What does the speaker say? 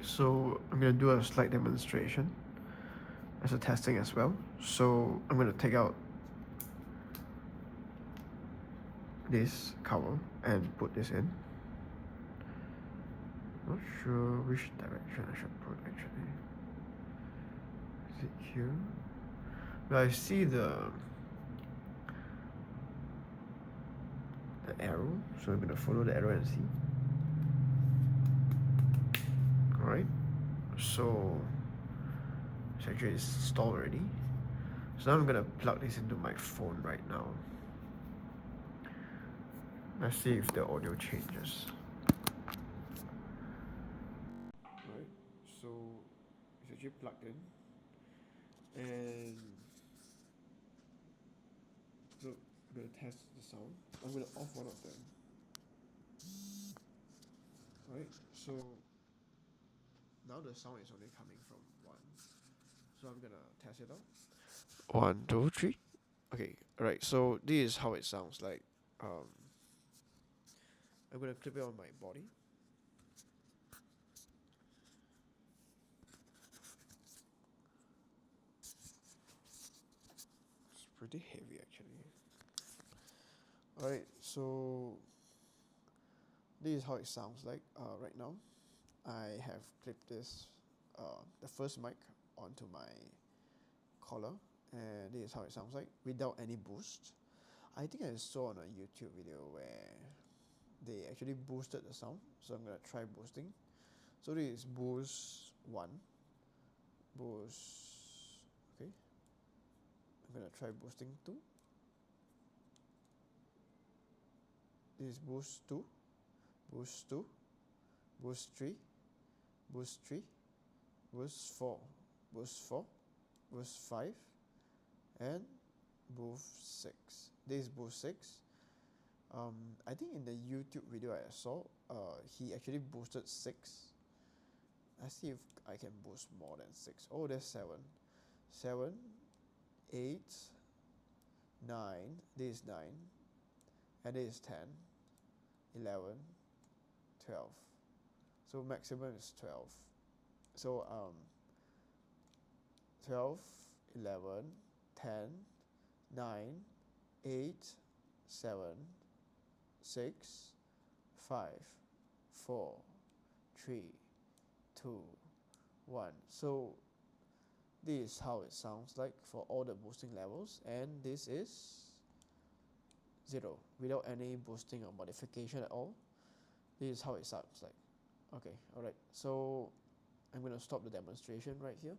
so I'm going to do a slight demonstration as a testing as well. So I'm going to take out this cover and put this in. Not sure which direction I should put actually. Is it here? But I see the arrow, so I'm going to follow the arrow and see. Alright, so it's actually installed already. So now I'm gonna plug this into my phone right now. Let's see if the audio changes. Alright, so it's actually plugged in. And so I'm gonna test the sound. I'm gonna off one of them. Alright, so now the sound is only coming from one. So I'm gonna test it out. 1, 2, 3. Okay, alright, so this is how it sounds like. I'm gonna clip it on my body. It's pretty heavy actually. Alright, so this is how it sounds like right now. I have clipped this, the first mic onto my collar, and this is how it sounds like without any boost. I think I saw on a YouTube video where they actually boosted the sound, so I'm gonna try boosting. So this is boost 1, boost, okay. I'm gonna try boosting 2. This is boost 2, boost 2, boost 3, boost 3, boost 4, boost 4, boost 5, and boost 6. This is boost 6. I think in the YouTube video I saw, he actually boosted 6. Let's see if I can boost more than 6. Oh, there's 7. 7, 8, 9, this is 9, and this is 10, 11, 12. So maximum is 12. So 12, 11, 10, 9, 8, 7, 6, 5, 4, 3, 2, 1. So this is how it sounds like for all the boosting levels, and this is 0 without any boosting or modification at all. This is how it sounds like. Okay, alright, so I'm going to stop the demonstration right here.